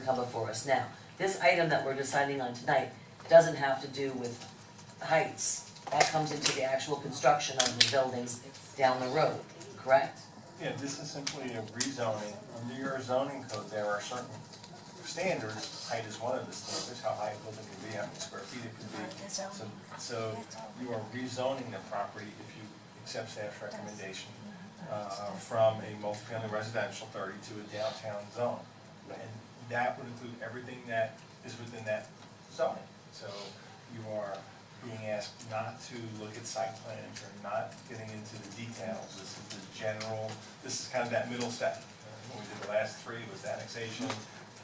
come before us now. This item that we're deciding on tonight doesn't have to do with heights. That comes into the actual construction of the buildings down the road, correct? Yeah, this is simply a rezoning. Under your zoning code, there are certain standards. Height is one of the standards, how high a building can be, how many square feet it can be. So you are rezoning the property if you accept staff's recommendation from a multifamily residential 30 to a downtown zone. And that would include everything that is within that zoning. So you are being asked not to look at site plans or not getting into the details. This is the general, this is kind of that middle step. When we did the last three was annexation,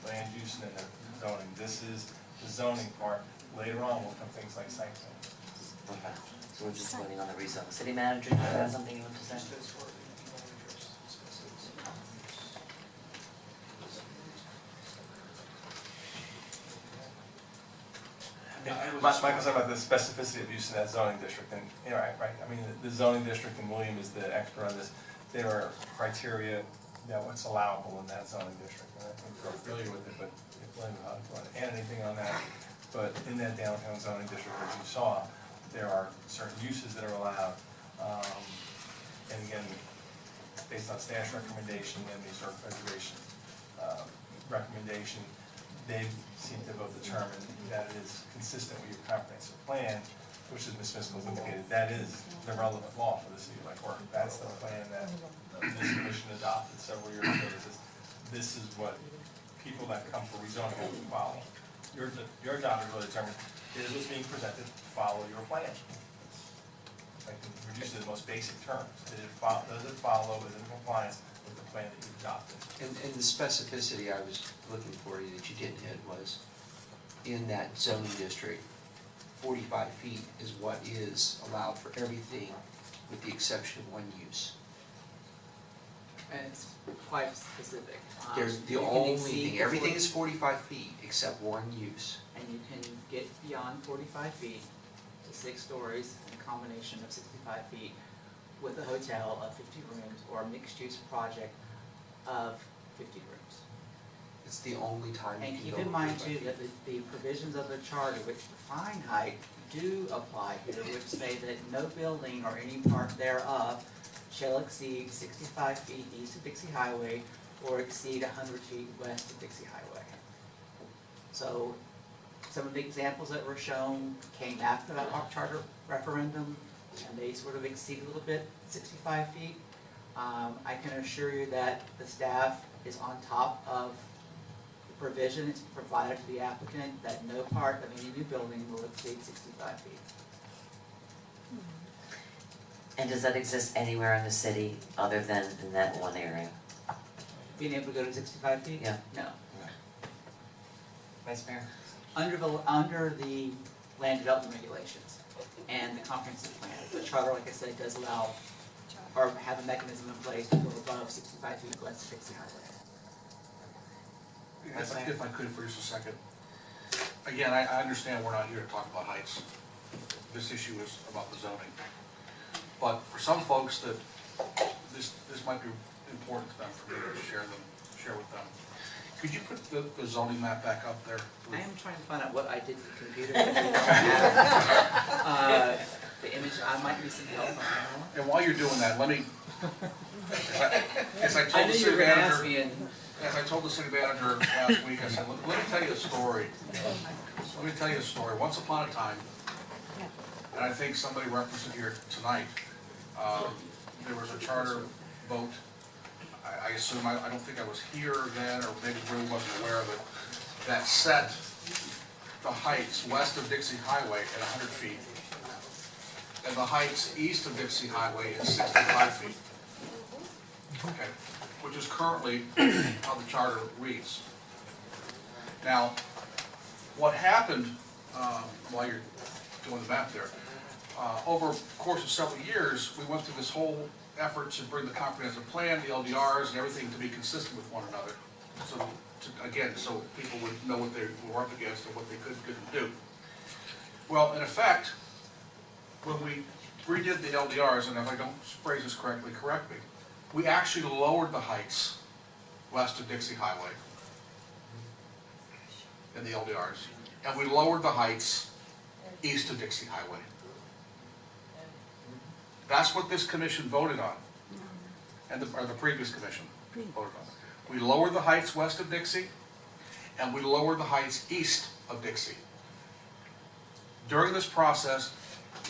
land use, and then the zoning. This is the zoning part. Later on will come things like site plans. Okay, so we're just voting on the rezone. City manager, do you have something you want to say? Michael's talking about the specificity of use in that zoning district, and you're right. I mean, the zoning district, and William is the expert on this. There are criteria that what's allowable in that zoning district, and I think we're familiar with it. But if William want to add anything on that, but in that downtown zoning district, as you saw, there are certain uses that are allowed, and again, based on staff's recommendation and the historic preservation recommendation, they seem to have both determined that it is consistent with your comprehensive plan, which, as Ms. Miskell's indicated, that is the relevant law for the city of Lake Worth. That's the plan that this commission adopted several years ago. This is what people that come for rezoning have to follow. Your job is really determine, is what's being presented, follow your plan. I can reduce it to the most basic terms. Does it follow, is it in compliance with the plan that you adopted? And the specificity I was looking for you that you didn't hit was, in that zoning district, 45 feet is what is allowed for everything with the exception of one use. And it's quite specific. There's the You can only exceed thing, the everything 40 is 45 feet except one use. And you can get beyond 45 feet to 6 stories in a combination of 65 feet with a hotel of 50 rooms or a mixed-use project of 50 rooms. It's the only time you And can keep go in over mind 45 too feet. that the provisions of the charter which define height do apply here, which say that no building or any part thereof shall exceed 65 feet east of Dixie Highway or exceed 100 feet west of Dixie Highway. So some of the examples that were shown came after that charter referendum, and they sort of exceed a little bit, 65 feet. I can assure you that the staff is on top of the provisions provided to the applicant that no part of any new building will exceed 65 feet. And does that exist anywhere in the city other than in that one area? Being able to go to 65 feet? Yeah. No. Vice Mayor? Under the land development regulations and the comprehensive plan, the charter, like I said, does allow or have a mechanism in place to go above 65 feet west of Dixie Highway. If I could for just a second. Again, I understand we're not here to talk about heights. This issue is about the zoning. But for some folks that this might be important to them, for me to share with them. Could you put the zoning map back up there? I am trying to find out what I did to the computer. That we don't have. The image, I might need some help on that. And while you're doing that, let me, as I I told knew the you were city going to ask manager, me, and as I told the city manager last week, I said, let me tell you a story. Let me tell you a story. Once upon a time, and I think somebody referenced it here tonight, there was a charter vote. I assume, I don't think I was here then, or maybe really wasn't aware of it, that set the heights west of Dixie Highway at 100 feet. And the heights east of Dixie Highway is 65 feet. Okay, which is currently how the charter reads. Now, what happened while you're doing the map there, over the course of several years, we went through this whole effort to bring the comprehensive plan, the LDRs, and everything to be consistent with one another. So, so people would know what they were up against and what they could and couldn't do. Well, in effect, when we redid the LDRs, and if I don't phrase this correctly, correct me, we actually lowered the heights west of Dixie Highway. in the LDRs, and we lowered the heights east of Dixie Highway. That's what this commission voted on, or the previous commission voted on. We lowered the heights west of Dixie, and we lowered the heights east of Dixie. During this process,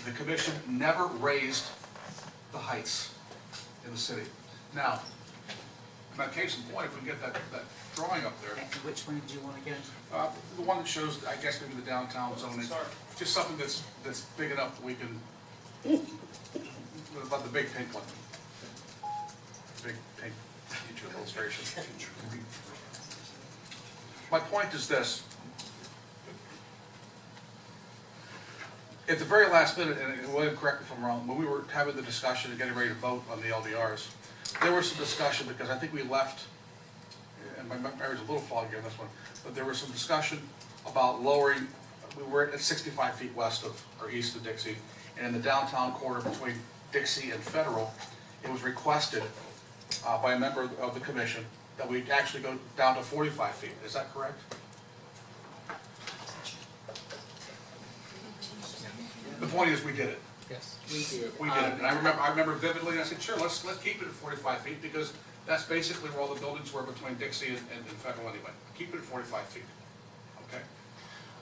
the commission never raised the heights in the city. Now, in case in point, if we can get that drawing up there, And which one did you want again? the one that shows, I guess, maybe the downtown zoning, just something that's big enough that we can, what about the big pink one? Big pink future illustration. My point is this. At the very last minute, and William, correct me if I'm wrong, when we were having the discussion and getting ready to vote on the LDRs, there was some discussion because I think we left, and my memory's a little foggy on this one, but there was some discussion about lowering, we were at 65 feet west of, or east of Dixie, and in the downtown corridor between Dixie and Federal, it was requested by a member of the commission that we actually go down to 45 feet. Is that correct? The point is, we did it. Yes. We did. We did it, and I remember vividly, and I said, sure, let's keep it at 45 feet, because that's basically where all the buildings were between Dixie and Federal anyway. Keep it at 45 feet, okay?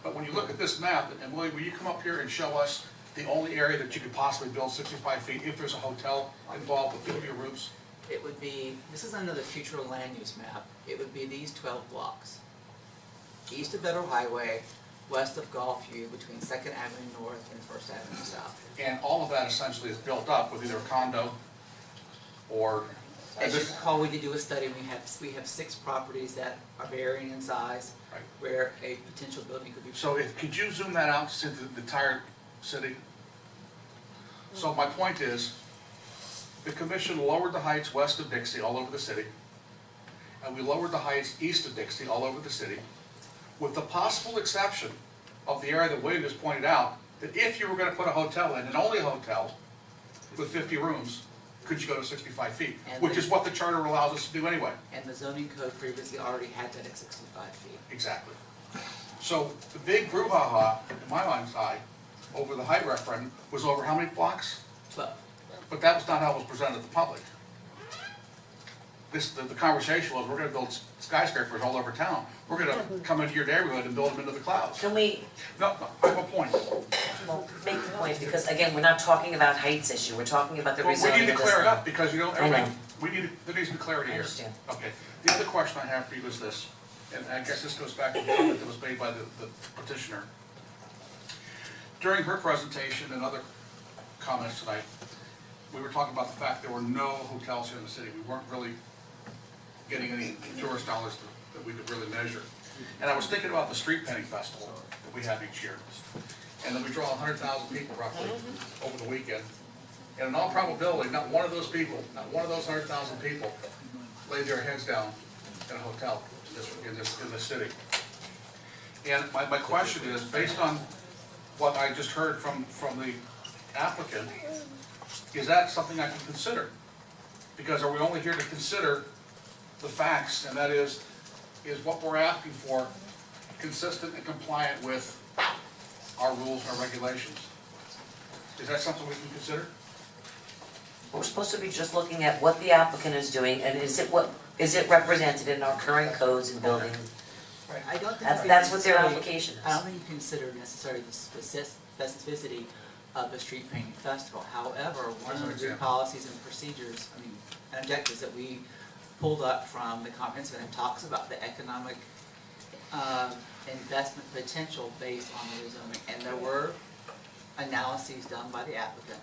But when you look at this map, and Willie, will you come up here and show us the only area that you could possibly build 65 feet if there's a hotel involved with 50 rooms? It would be, this is under the future land use map, it would be these 12 blocks. East of Federal Highway, west of Gulfview, between 2nd Avenue North and 1st Avenue South. And all of that essentially is built up with either a condo or... As you recall, we did do a study, we have 6 properties that are varying in size, Right. where a potential building could be. So could you zoom that out to the entire city? So my point is, the commission lowered the heights west of Dixie all over the city, and we lowered the heights east of Dixie all over the city, with the possible exception of the area that William just pointed out, that if you were going to put a hotel in, and only a hotel, with 50 rooms, could you go to 65 feet, which is what the charter allows us to do anyway. And the zoning code previously already had that at 65 feet. Exactly. So the big brouhaha, in my mind's eye, over the height referendum was over how many blocks? 12. But that was not how it was presented to the public. The conversation was, we're gonna build skyscrapers all over town. We're gonna come into your neighborhood and build them into the clouds. Can we, No, I have a point. well, make the point, because again, we're not talking about heights issue, we're talking about the Well, rezoning we need to of this clear it thing. up, because, you know, I know. there needs to be clarity I here. understand. Okay, the other question I have for you is this, and I guess this goes back to the comment that was made by the petitioner. During her presentation and other comments tonight, we were talking about the fact there were no hotels here in the city. We weren't really getting any tourist dollars that we could really measure. And I was thinking about the street painting festival that we have each year. And then we draw 100,000 people roughly over the weekend. And in all probability, not one of those people, not one of those 100,000 people laid their heads down in a hotel in this city. And my question is, based on what I just heard from the applicant, is that something I can consider? Because are we only here to consider the facts, and that is what we're asking for consistent and compliant with our rules and our regulations? Is that something we can consider? We're supposed to be just looking at what the applicant is doing, and is it represented in our current codes and building? Right. I don't think That's what their necessarily- application is. I don't think you consider necessarily the specificity of the street painting festival. However, one of the policies and procedures, and objectives that we pulled up from the comprehensive, and it talks about the economic investment potential based on the rezoning. And there were analyses done by the applicant,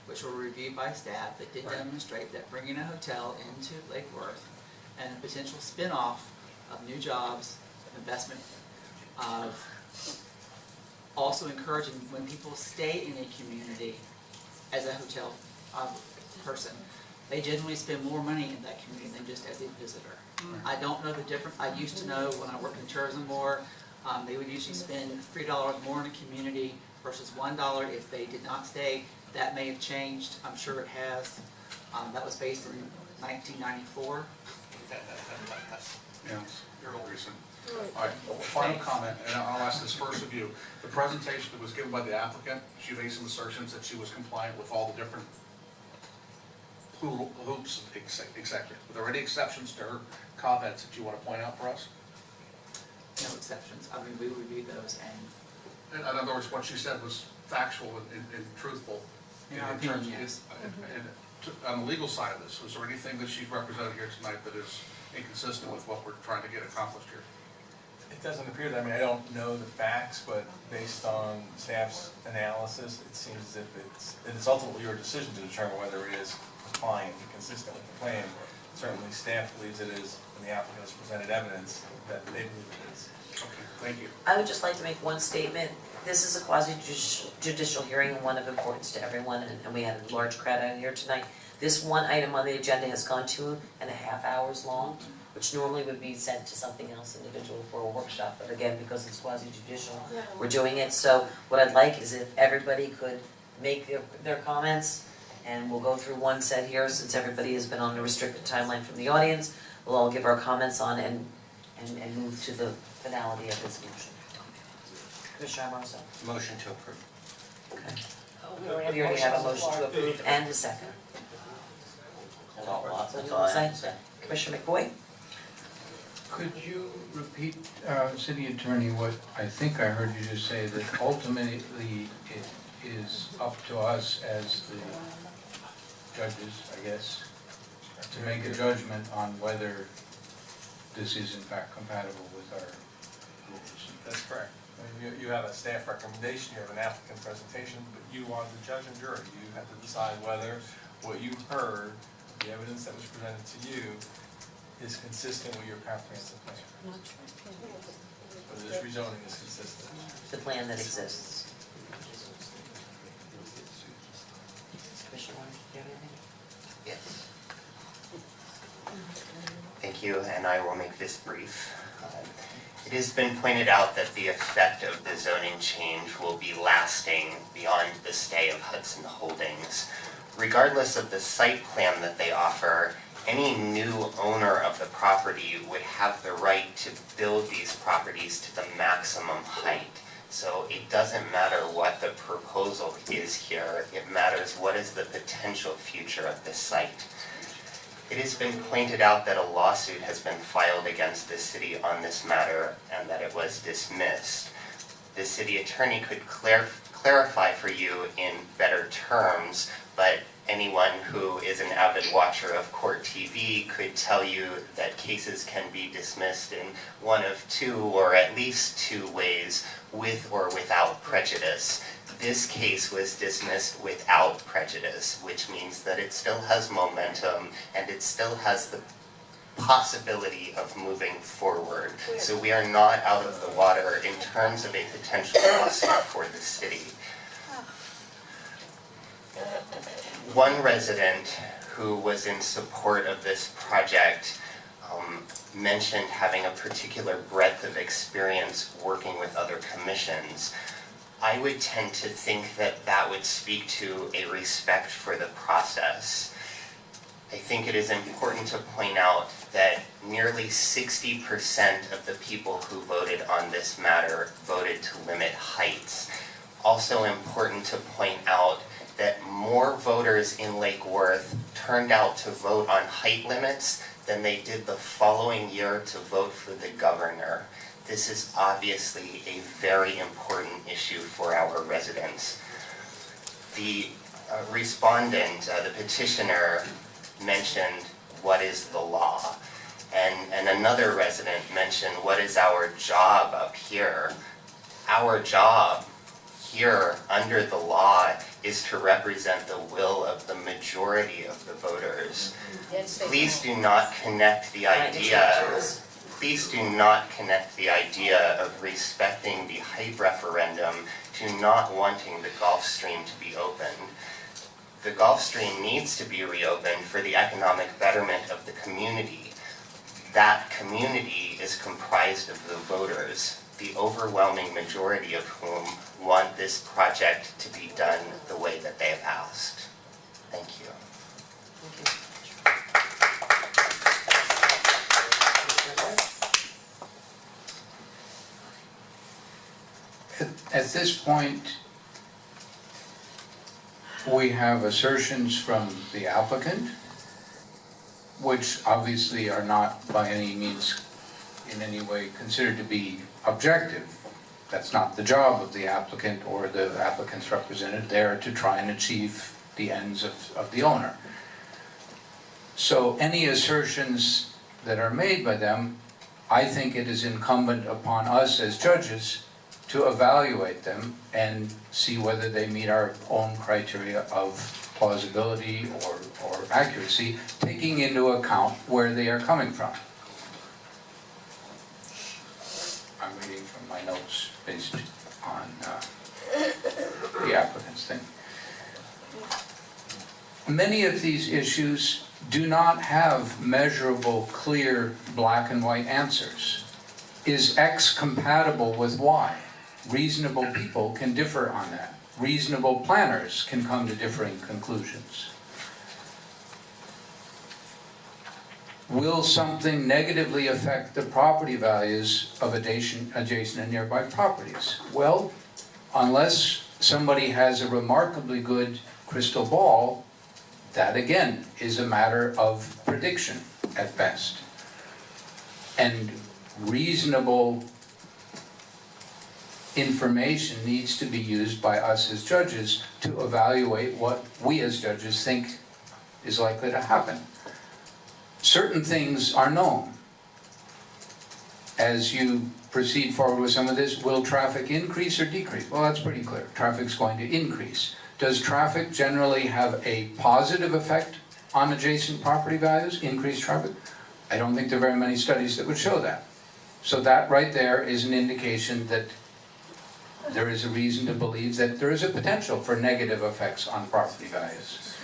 which were reviewed by staff, that did demonstrate that bringing a hotel into Lake Worth and a potential spin-off of new jobs, investment, of also encouraging when people stay in a community as a hotel person, they generally spend more money in that community than just as a visitor. I don't know the difference. I used to know when I worked in tourism more, they would usually spend $3 more in a community versus $1 if they did not stay. That may have changed. I'm sure it has. That was based in 1994. Yeah, you're a little recent. All right, final comment, and I'll ask this first of you. The presentation that was given by the applicant, she made some assertions that she was compliant with all the different hoops, etc. Were there any exceptions to her comments that you want to point out for us? No exceptions. I mean, we reviewed those and In other words, what she said was factual and truthful. in our terms opinion, of- yes. On the legal side of this, was there anything that she's represented here tonight that is inconsistent with what we're trying to get accomplished here? It doesn't appear that, I mean, I don't know the facts, but based on staff's analysis, it seems as if it's ultimately your decision to determine whether it is compliant and consistent with the plan. Certainly, staff believes it is, and the applicant has presented evidence that they believe it is. Okay, thank you. I would just like to make one statement. This is a quasi-judicial hearing, one of importance to everyone, and we had a large crowd out here tonight. This one item on the agenda has gone 2.5 hours long, which normally would be sent to something else individual for a workshop, but again, because it's quasi-judicial, we're doing it. So what I'd like is if everybody could make their comments, and we'll go through one set here, since everybody has been on a restricted timeline from the audience. We'll all give our comments on and move to the finality of this motion. Commissioner Amoroso? Motion to approve. Okay. We already have a motion to approve and a second. That's all I have to say. Commissioner McBoy? Could you repeat, City Attorney, what I think I heard you just say, that ultimately it is up to us as the judges, I guess, to make a judgment on whether this is in fact compatible with our rules? That's correct. I mean, you have a staff recommendation, you have an applicant presentation, but you are the judge and jury. You have to decide whether what you heard, the evidence that was presented to you, is consistent with your comprehensive plan. Whether this rezoning is consistent. The plan that exists. Commissioner Warner, do you have anything? Yes. Thank you, and I will make this brief. It has been pointed out that the effect of the zoning change will be lasting beyond the stay of Hudson Holdings. Regardless of the site plan that they offer, any new owner of the property would have the right to build these properties to the maximum height. So it doesn't matter what the proposal is here, it matters what is the potential future of this site. It has been pointed out that a lawsuit has been filed against the city on this matter and that it was dismissed. The city attorney could clarify for you in better terms, but anyone who is an avid watcher of court TV could tell you that cases can be dismissed in one of two or at least two ways, with or without prejudice. This case was dismissed without prejudice, which means that it still has momentum and it still has the possibility of moving forward. So we are not out of the water in terms of a potential lawsuit for the city. One resident who was in support of this project mentioned having a particular breadth of experience working with other commissions. I would tend to think that that would speak to a respect for the process. I think it is important to point out that nearly 60% of the people who voted on this matter voted to limit heights. Also important to point out that more voters in Lake Worth turned out to vote on height limits than they did the following year to vote for the governor. This is obviously a very important issue for our residents. The respondent, the petitioner, mentioned what is the law, and another resident mentioned what is our job up here. Our job here under the law is to represent the will of the majority of the voters. Please do not connect the idea. Please do not connect the idea of respecting the height referendum to not wanting the Gulf Stream to be opened. The Gulf Stream needs to be reopened for the economic betterment of the community. That community is comprised of the voters, the overwhelming majority of whom want this project to be done the way that they have asked. Thank you. Thank you. At this point, we have assertions from the applicant, which obviously are not by any means in any way considered to be objective. That's not the job of the applicant or the applicant's representative. They're to try and achieve the ends of the owner. So any assertions that are made by them, I think it is incumbent upon us as judges to evaluate them and see whether they meet our own criteria of plausibility or accuracy, taking into account where they are coming from. I'm reading from my notes based on the applicant's thing. Many of these issues do not have measurable, clear, black and white answers. Is X compatible with Y? Reasonable people can differ on that. Reasonable planners can come to differing conclusions. Will something negatively affect the property values of adjacent and nearby properties? Well, unless somebody has a remarkably good crystal ball, that again is a matter of prediction at best. And reasonable information needs to be used by us as judges to evaluate what we as judges think is likely to happen. Certain things are known. As you proceed forward with some of this, will traffic increase or decrease? Well, that's pretty clear. Traffic's going to increase. Does traffic generally have a positive effect on adjacent property values, increased traffic? I don't think there are very many studies that would show that. So that right there is an indication that there is a reason to believe that there is a potential for negative effects on property values.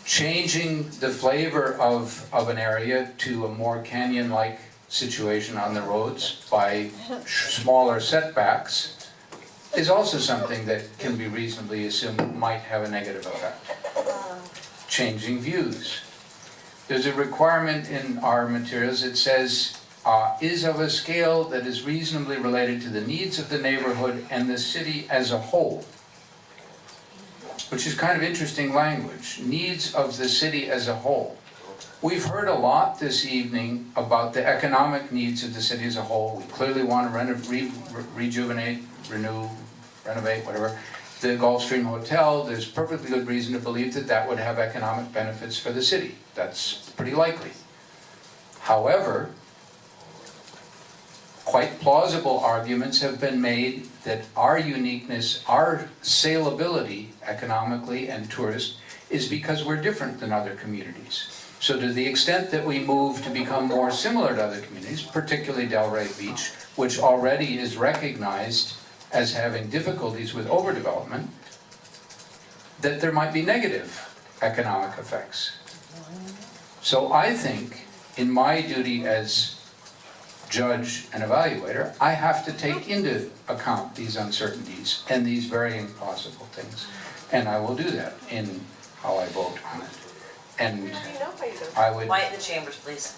Changing the flavor of an area to a more canyon-like situation on the roads by smaller setbacks is also something that can be reasonably assumed might have a negative effect. Changing views. There's a requirement in our materials that says, is of a scale that is reasonably related to the needs of the neighborhood and the city as a whole. Which is kind of interesting language. Needs of the city as a whole. We've heard a lot this evening about the economic needs of the city as a whole. We clearly want to rejuvenate, renew, renovate, whatever, the Gulfstream Hotel. There's perfectly good reason to believe that that would have economic benefits for the city. That's pretty likely. However, quite plausible arguments have been made that our uniqueness, our saleability economically and tourist is because we're different than other communities. So to the extent that we move to become more similar to other communities, particularly Delray Beach, which already is recognized as having difficulties with overdevelopment, that there might be negative economic effects. So I think in my duty as judge and evaluator, I have to take into account these uncertainties and these varying possible things. And I will do that in how I vote on it. And I would Quiet in the chambers, please.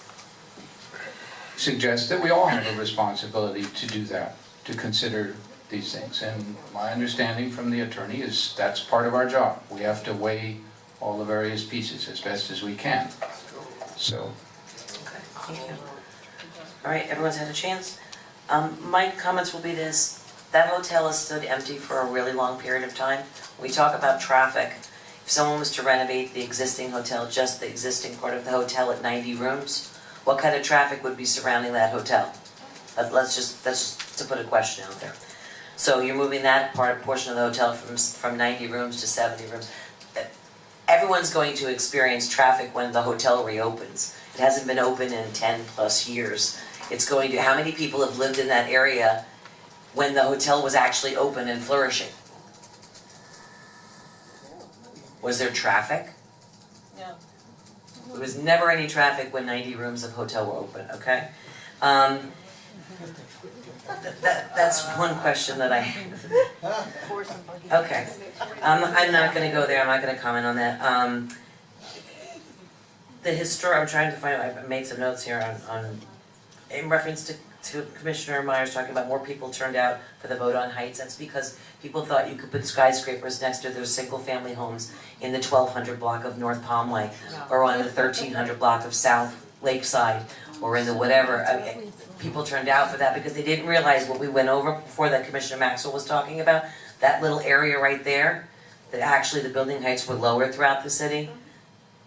suggest that we all have a responsibility to do that, to consider these things. And my understanding from the attorney is that's part of our job. We have to weigh all the various pieces as best as we can. So. Okay, thank you. All right, everyone's had a chance. My comments will be this. That hotel has stood empty for a really long period of time. We talk about traffic. If someone was to renovate the existing hotel, just the existing part of the hotel at 90 rooms, what kind of traffic would be surrounding that hotel? That's just to put a question out there. So you're moving that portion of the hotel from 90 rooms to 70 rooms. Everyone's going to experience traffic when the hotel reopens. It hasn't been open in 10 plus years. It's going to, how many people have lived in that area when the hotel was actually open and flourishing? Was there traffic? Yeah. There was never any traffic when 90 rooms of hotel were open, okay? That's one question that I have. Okay. I'm not going to go there. I'm not going to comment on that. I'm trying to find, I made some notes here on in reference to Commissioner Myers talking about more people turned out for the vote on Heights, that's because people thought you could put skyscrapers next to their single-family homes in the 1200 block of North Palmway, or on the 1300 block of South Lakeside, or in the whatever. I mean, people turned out for that because they didn't realize what we went over before that Commissioner Maxwell was talking about, that little area right there, that actually the building heights were lower throughout the city.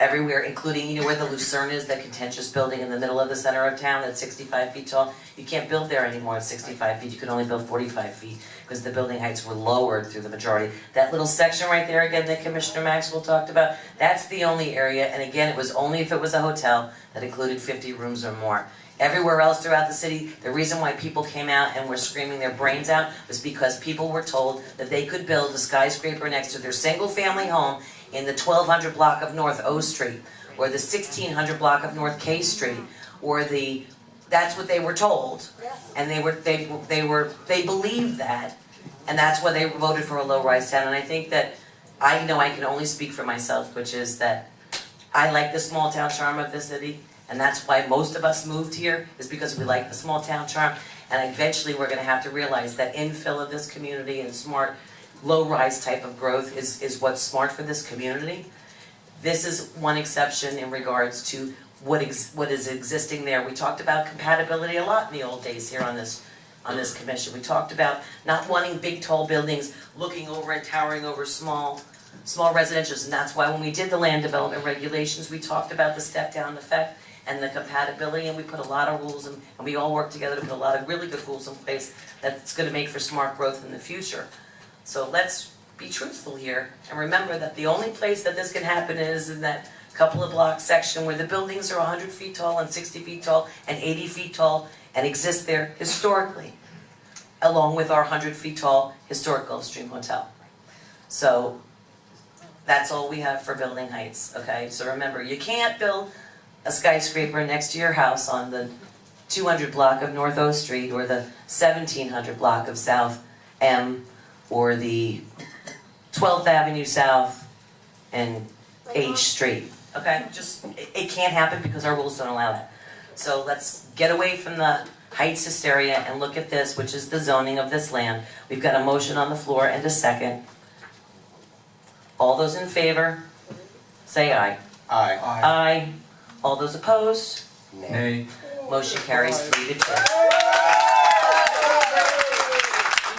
Everywhere, including, you know, where the Lucerne is, that contentious building in the middle of the center of town that's 65 feet tall. You can't build there anymore at 65 feet, you can only build 45 feet because the building heights were lowered through the majority. That little section right there, again, that Commissioner Maxwell talked about, that's the only area, and again, it was only if it was a hotel that included 50 rooms or more. Everywhere else throughout the city, the reason why people came out and were screaming their brains out was because people were told that they could build a skyscraper next to their single-family home in the 1200 block of North O Street, or the 1600 block of North K Street, or that's what they were told, and they believed that, and that's why they voted for a low-rise town. And I think that I know I can only speak for myself, which is that I like the small town charm of the city, and that's why most of us moved here, is because we like the small town charm, and eventually we're going to have to realize that infill of this community and smart low-rise type of growth is what's smart for this community. This is one exception in regards to what is existing there. We talked about compatibility a lot in the old days here on this commission. We talked about not wanting big tall buildings looking over and towering over small residentials, and that's why when we did the land development regulations, we talked about the step-down effect and the compatibility, and we put a lot of rules and we all worked together to put a lot of really good rules in place that's going to make for smart growth in the future. So let's be truthful here and remember that the only place that this can happen is in that couple of block section where the buildings are 100 feet tall and 60 feet tall and 80 feet tall and exist there historically, along with our 100 feet tall historic Gulfstream Hotel. So that's all we have for building heights, okay? So remember, you can't build a skyscraper next to your house on the 200 block of North O Street or the 1700 block of South M or the 12th Avenue South and H Street, okay? It can't happen because our rules don't allow that. So let's get away from the heights hysteria and look at this, which is the zoning of this land. We've got a motion on the floor and a second. All those in favor, say aye. Aye. Aye. All those opposed? Nay. Nay. Motion carries 3-2.